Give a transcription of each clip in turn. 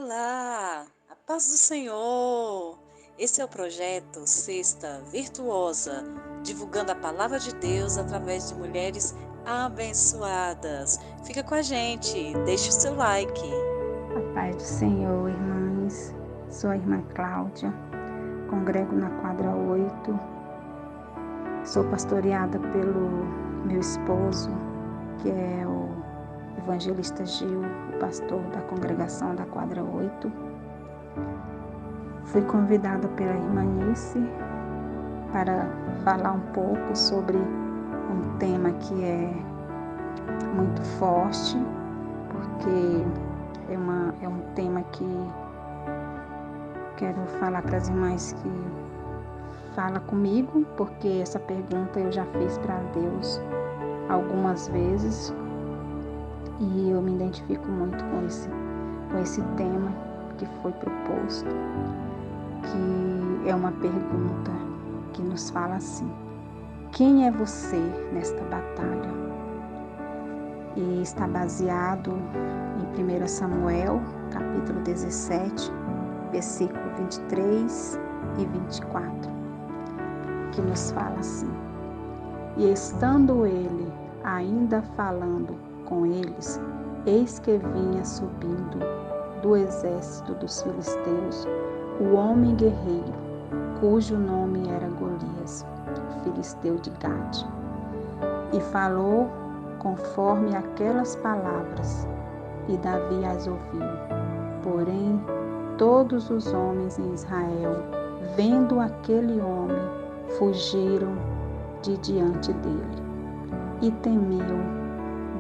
Olá, a paz do Senhor. Esse é o projeto Cesta Virtuosa, divulgando a palavra de Deus através de mulheres abençoadas. Fica com a gente, deixe o seu like. A paz do Senhor, irmãs. Sou a irmã Cláudia, congrego na quadra 8. Sou pastoreada pelo meu esposo, que é o evangelista Gil, o pastor da congregação da quadra 8. Fui convidada pela irmã Nice para falar um pouco sobre um tema que é muito forte, porque é um tema que quero falar para as irmãs que fala comigo, porque essa pergunta eu já fiz para Deus algumas vezes e eu me identifico muito com esse tema que foi proposto, que é uma pergunta que nos fala assim: quem é você nesta batalha? E está baseado em 1 Samuel, capítulo 17, versículo 23 e 24, que nos fala assim: e estando ele ainda falando com eles, eis que vinha subindo do exército dos filisteus o homem guerreiro, cujo nome era Golias, o filisteu de Gade, e falou conforme aquelas palavras, e Davi as ouviu. Porém, todos os homens em Israel, vendo aquele homem, fugiram de diante dele e temiam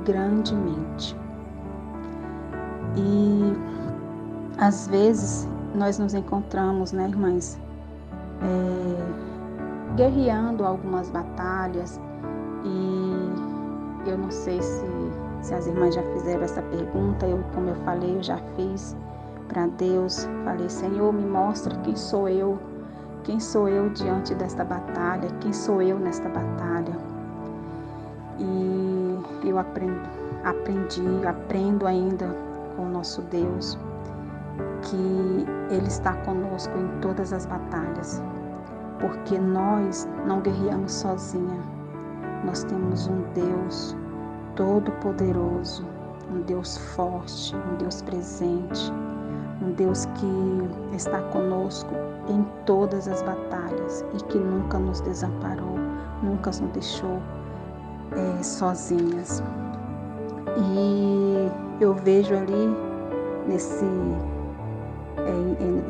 grandemente. E às vezes nós nos encontramos, né, irmãs, guerreando algumas batalhas, e eu não sei se as irmãs já fizeram essa pergunta. Como eu falei, eu já fiz para Deus. Falei: Senhor, me mostra quem sou eu diante desta batalha, quem sou eu nesta batalha. E eu aprendo ainda com o nosso Deus, que Ele está conosco em todas as batalhas, porque nós não guerreamos sozinha. Nós temos um Deus todo-poderoso, um Deus forte, um Deus presente, um Deus que está conosco em todas as batalhas e que nunca nos desamparou, nunca nos deixou sozinhas. E eu vejo ali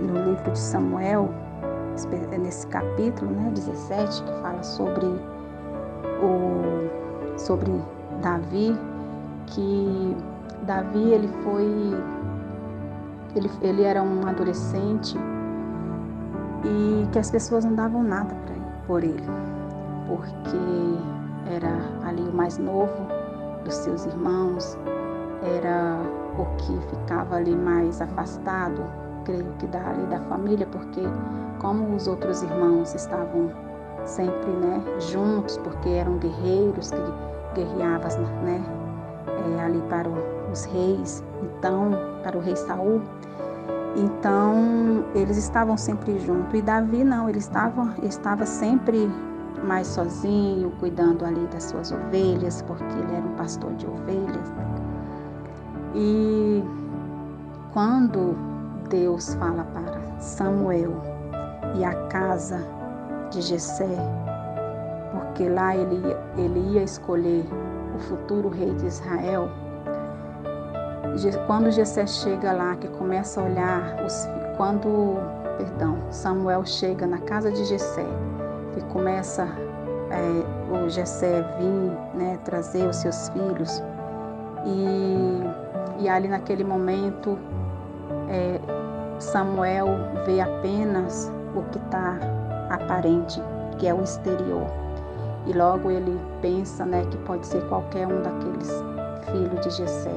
no livro de Samuel, nesse capítulo, 17, que fala sobre Davi, que Davi ele era um adolescente e que as pessoas não davam nada por ele, porque era ali o mais novo dos seus irmãos, era o que ficava ali mais afastado, creio que da família, porque como os outros irmãos estavam sempre, juntos, porque eram guerreiros que guerreavam, ali para os reis, então para o rei Saul. Então eles estavam sempre juntos, e Davi não, ele estava sempre mais sozinho, cuidando ali das suas ovelhas, porque ele era um pastor de ovelhas. E quando Deus fala para Samuel e a casa de Jessé, porque lá ele ia escolher o futuro rei de Israel, quando Jessé chega lá, que começa a olhar, Samuel chega na casa de Jessé, que começa o Jessé vir, trazer os seus filhos, e ali naquele momento Samuel vê apenas o que está aparente, que é o exterior, e logo ele pensa, que pode ser qualquer um daqueles filhos de Jessé,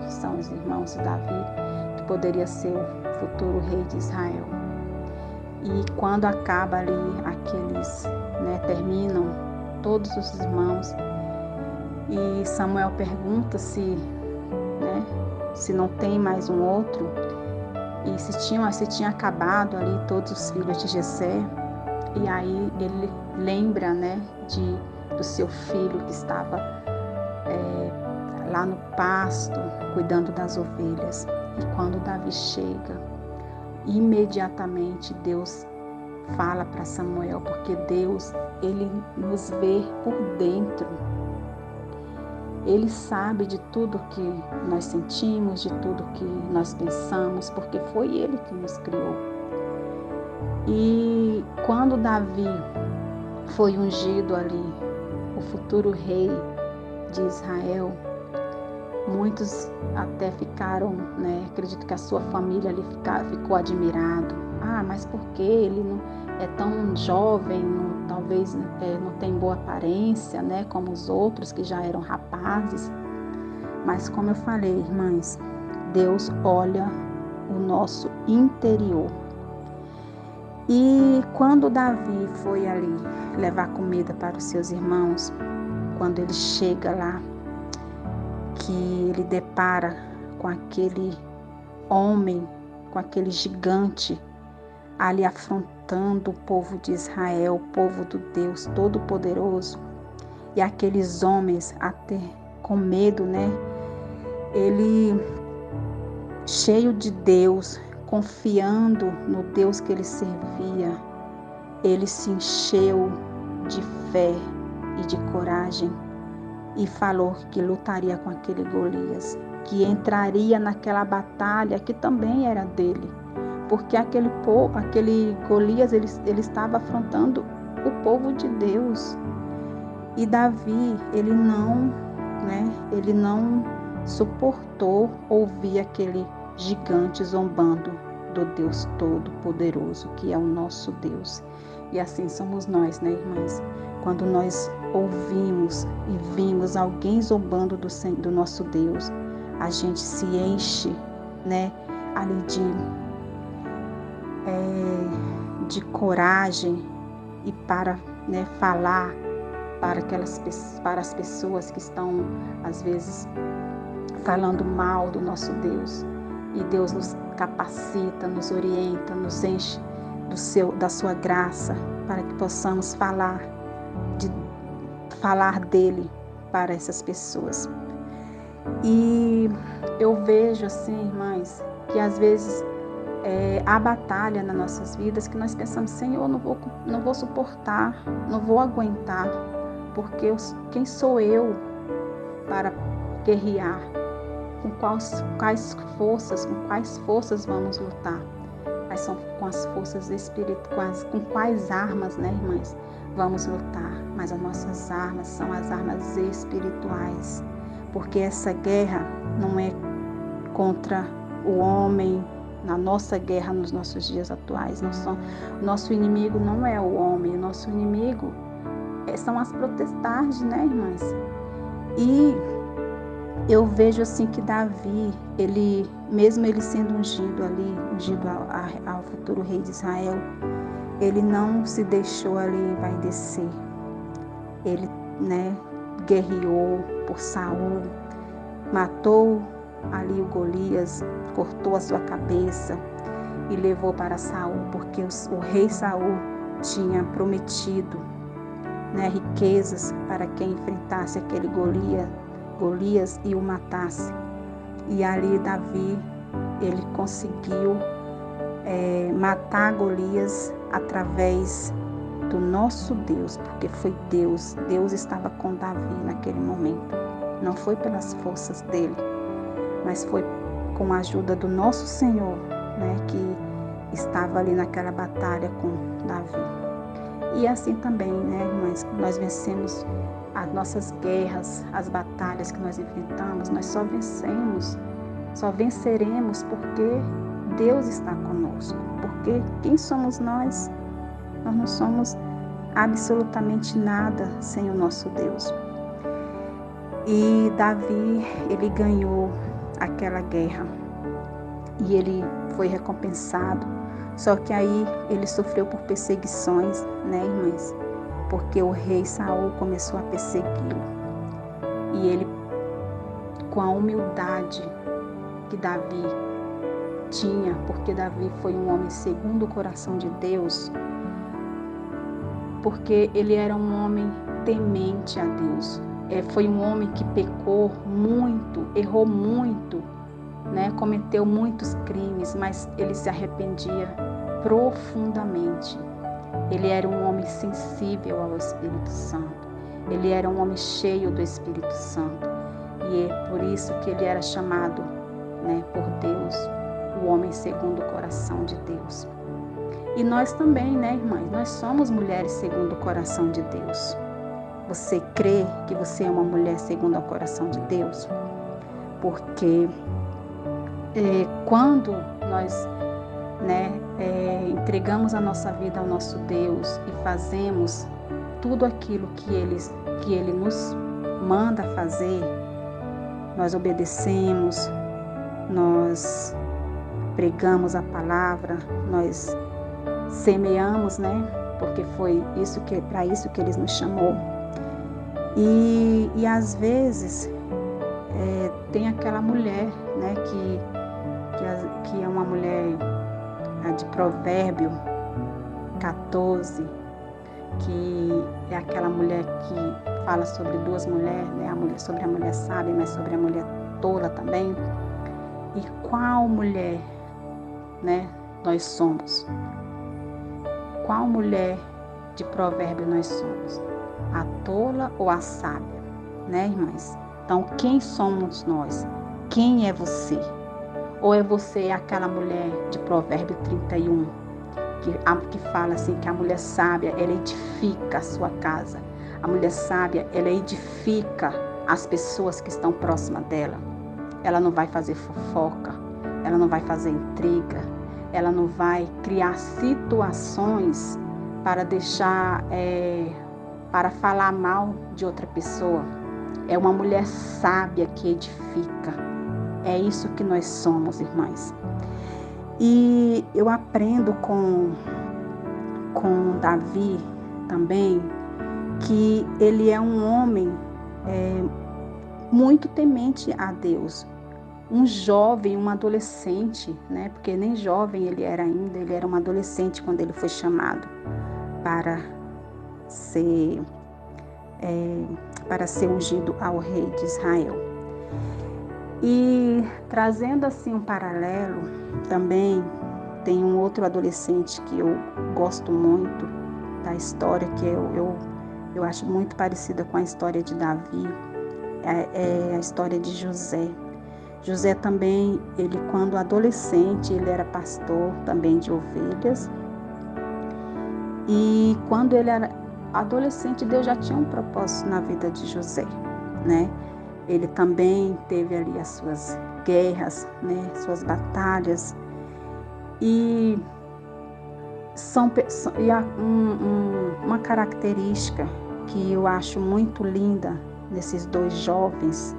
que são os irmãos de Davi, que poderia ser o futuro rei de Israel. E quando acaba ali aqueles, terminam todos os irmãos, e Samuel pergunta se não tem mais um outro, E se tinha acabado ali todos os filhos de Jessé. E aí ele lembra, né, do seu filho que estava lá no pasto, cuidando das ovelhas. E quando Davi chega, imediatamente Deus fala para Samuel, porque Deus, ele nos vê por dentro. Ele sabe de tudo que nós sentimos, de tudo que nós pensamos, porque foi Ele que nos criou. E quando Davi foi ungido ali, o futuro rei de Israel, muitos até ficaram, né? Acredito que a sua família ali ficou admirado. Ah, mas por que ele não é tão jovem, talvez não tem boa aparência, né? Como os outros que já eram rapazes. Mas como eu falei, irmãs, Deus olha o nosso interior. E quando Davi foi ali levar comida para os seus irmãos, quando ele chega lá, que ele depara com aquele homem, com aquele gigante ali afrontando o povo de Israel, o povo do Deus Todo-Poderoso, e aqueles homens até com medo, né? Ele, cheio de Deus, confiando no Deus que ele servia, ele se encheu de fé e de coragem e falou que lutaria com aquele Golias, que entraria naquela batalha que também era dele, porque aquele Golias ele estava afrontando o povo de Deus. E Davi, ele não suportou ouvir aquele gigante zombando do Deus Todo-Poderoso, que é o nosso Deus. E assim somos nós, né, irmãs? Quando nós ouvimos e vimos alguém zombando do nosso Deus, a gente se enche, né, ali de coragem e para, né, falar para as pessoas que estão, às vezes, falando mal do nosso Deus. E Deus nos capacita, nos orienta, nos enche da sua graça, para que possamos falar dele para essas pessoas. E eu vejo assim, irmãs, que às vezes há batalha nas nossas vidas que nós pensamos, Senhor, não vou suportar, não vou aguentar, porque quem sou eu para guerrear? Com quais forças vamos lutar? Mas são com as forças espirituais, com quais armas, né, irmãs, vamos lutar? Mas as nossas armas são as armas espirituais, porque essa guerra não é contra o homem. Na nossa guerra, nos nossos dias atuais, nosso inimigo não é o homem, o nosso inimigo são as potestades, né, irmãs? E eu vejo assim que Davi, mesmo ele sendo ungido ao futuro rei de Israel, ele não se deixou ali envaidecer. Ele, né, guerreou por Saul, matou ali o Golias, cortou a sua cabeça e levou para Saul, porque o rei Saul tinha prometido, né, riquezas para quem enfrentasse aquele Golias e o matasse. E ali Davi, ele conseguiu matar Golias através do nosso Deus, porque foi Deus estava com Davi naquele momento. Não foi pelas forças dele, mas foi com a ajuda do nosso Senhor, né, que estava ali naquela batalha com Davi. E assim também, né, irmãs, nós vencemos as nossas guerras, as batalhas que nós enfrentamos, nós só venceremos porque Deus está conosco. Porque quem somos nós? Nós não somos absolutamente nada sem o nosso Deus. E Davi, ele ganhou aquela guerra e ele foi recompensado. Só que aí ele sofreu por perseguições, né, irmãs? Porque o rei Saul começou a persegui-lo. E ele, com a humildade que Davi tinha, porque Davi foi um homem segundo o coração de Deus, porque ele era um homem temente a Deus. Foi um homem que pecou muito, errou muito, né? Cometeu muitos crimes, mas ele se arrependia profundamente. Ele era um homem sensível ao Espírito Santo. Ele era um homem cheio do Espírito Santo. E é por isso que ele era chamado, né, por Deus, o homem segundo o coração de Deus. E nós também, né, irmãs? Nós somos mulheres segundo o coração de Deus. Você crê que você é uma mulher segundo o coração de Deus? Porque quando nós, né, entregamos a nossa vida ao nosso Deus e fazemos tudo aquilo que Ele nos manda fazer, nós obedecemos, nós pregamos a palavra, nós semeamos, né? Porque foi para isso que Ele nos chamou. E às vezes tem aquela mulher, né, que é uma mulher de Provérbio 14, que é aquela mulher que fala sobre duas mulheres, né, sobre a mulher sábia, mas sobre a mulher tola também. E qual mulher, né, nós somos? Qual mulher de Provérbio nós somos? A tola ou a sábia, né, irmãs? Então, quem somos nós? Quem é você? Ou é você aquela mulher de Provérbio 31, que fala assim, que a mulher sábia, ela edifica a sua casa. A mulher sábia, ela edifica as pessoas que estão próximas dela. Ela não vai fazer fofoca, ela não vai fazer intriga, ela não vai criar situações para para falar mal de outra pessoa. É uma mulher sábia que edifica. É isso que nós somos, irmãs. E eu aprendo com Davi também que ele é um homem muito temente a Deus. Um jovem, um adolescente, né? Porque nem jovem ele era ainda, ele era um adolescente quando ele foi chamado para ser ungido ao rei de Israel. E trazendo assim um paralelo, também tem um outro adolescente que eu gosto muito da história, que eu acho muito parecida com a história de Davi, é a história de José. José também, ele quando adolescente, ele era pastor também de ovelhas. E quando ele era adolescente, Deus já tinha um propósito na vida de José, né? Ele também teve ali as suas guerras, né? Suas batalhas. E uma característica que eu acho muito linda nesses dois jovens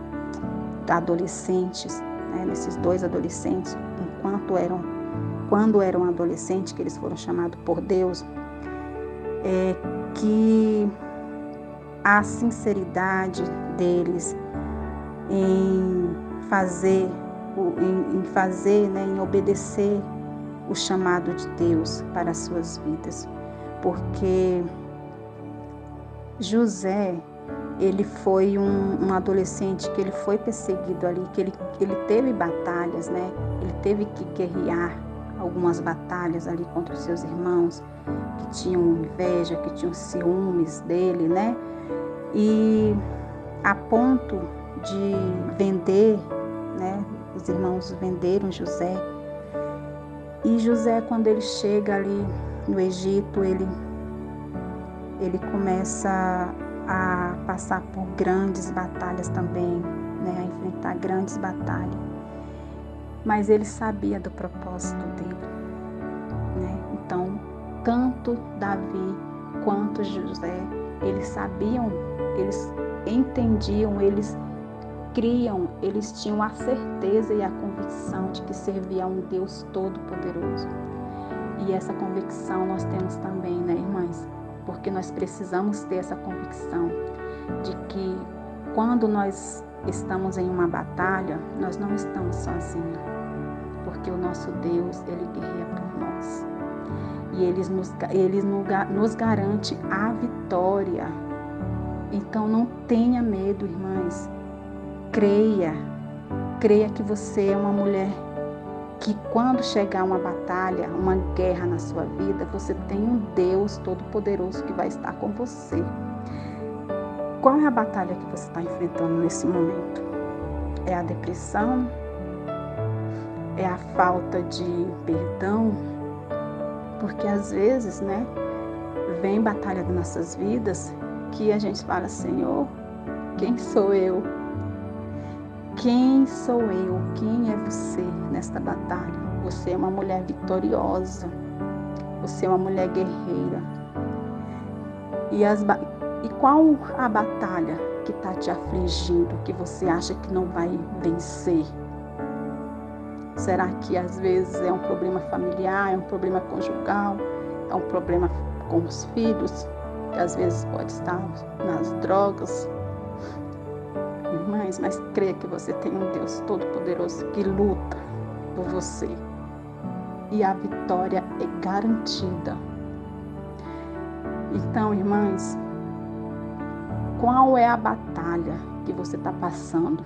adolescentes, né? Nesses dois adolescentes, quando eram adolescentes, que eles foram chamados por Deus, é que a sinceridade deles em fazer, né, em obedecer o chamado de Deus para as suas vidas. Porque José, ele foi um adolescente que ele foi perseguido ali, que ele teve batalhas, né? Ele teve que guerrear algumas batalhas ali contra os seus irmãos, que tinham inveja, que tinham ciúmes dele, né? E a ponto de vender, né? Os irmãos venderam José. E José, quando ele chega ali no Egito, ele começa a passar por grandes batalhas também, né? A enfrentar grandes batalhas. Mas ele sabia do propósito dele, né? Então, tanto Davi quanto José, eles sabiam, eles entendiam, eles criam, eles tinham a certeza e a convicção de que servia a um Deus todo-poderoso. E essa convicção nós temos também, né, irmãs? Porque nós precisamos ter essa convicção de que quando nós estamos em uma batalha, nós não estamos sozinhos. porque o nosso Deus, Ele guerreia por nós. E Ele nos garante a vitória. Então não tenha medo, irmãs. Creia que você é uma mulher que quando chegar uma batalha, uma guerra na sua vida, você tem um Deus Todo-Poderoso que vai estar com você. Qual é a batalha que você está enfrentando nesse momento? É a depressão? É a falta de perdão? Porque às vezes, vem batalha das nossas vidas que a gente fala, Senhor, quem sou eu? Quem sou eu? Quem é você nesta batalha? Você é uma mulher vitoriosa. Você é uma mulher guerreira. E qual a batalha que está te afligindo, que você acha que não vai vencer? Será que às vezes é um problema familiar, é um problema conjugal, é um problema com os filhos, que às vezes pode estar nas drogas? Irmãs, mas creia que você tem um Deus Todo-Poderoso que luta por você. E a vitória é garantida. Então, irmãs, qual é a batalha que você está passando?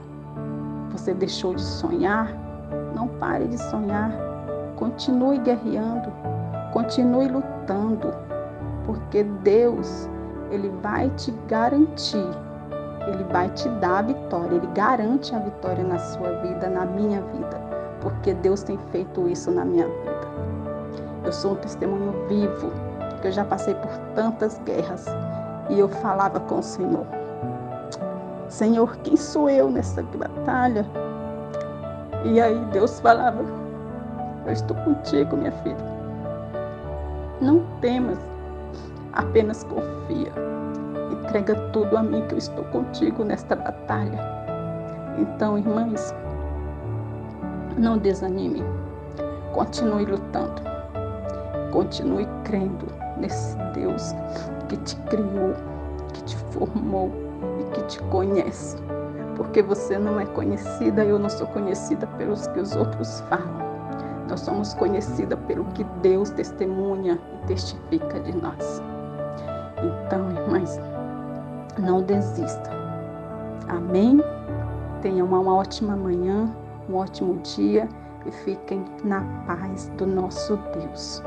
Você deixou de sonhar? Não pare de sonhar. Continue guerreando. Continue lutando. Porque Deus, Ele vai te garantir. Ele vai te dar a vitória. Ele garante a vitória na sua vida, na minha vida. Porque Deus tem feito isso na minha vida. Eu sou um testemunho vivo. Que eu já passei por tantas guerras. E eu falava com o Senhor. Senhor, quem sou eu nessa batalha? E aí Deus falava, eu estou contigo, minha filha. Não temas, apenas confia. Entrega tudo a mim que eu estou contigo nesta batalha. Então, irmãs, não desanime. Continue lutando. Continue crendo nesse Deus que te criou, que te formou e que te conhece. Porque você não é conhecida, eu não sou conhecida pelos que os outros falam. Nós somos conhecidas pelo que Deus testemunha e testifica de nós. Então, irmãs, não desista. Amém? Tenham uma ótima manhã, um ótimo dia e fiquem na paz do nosso Deus.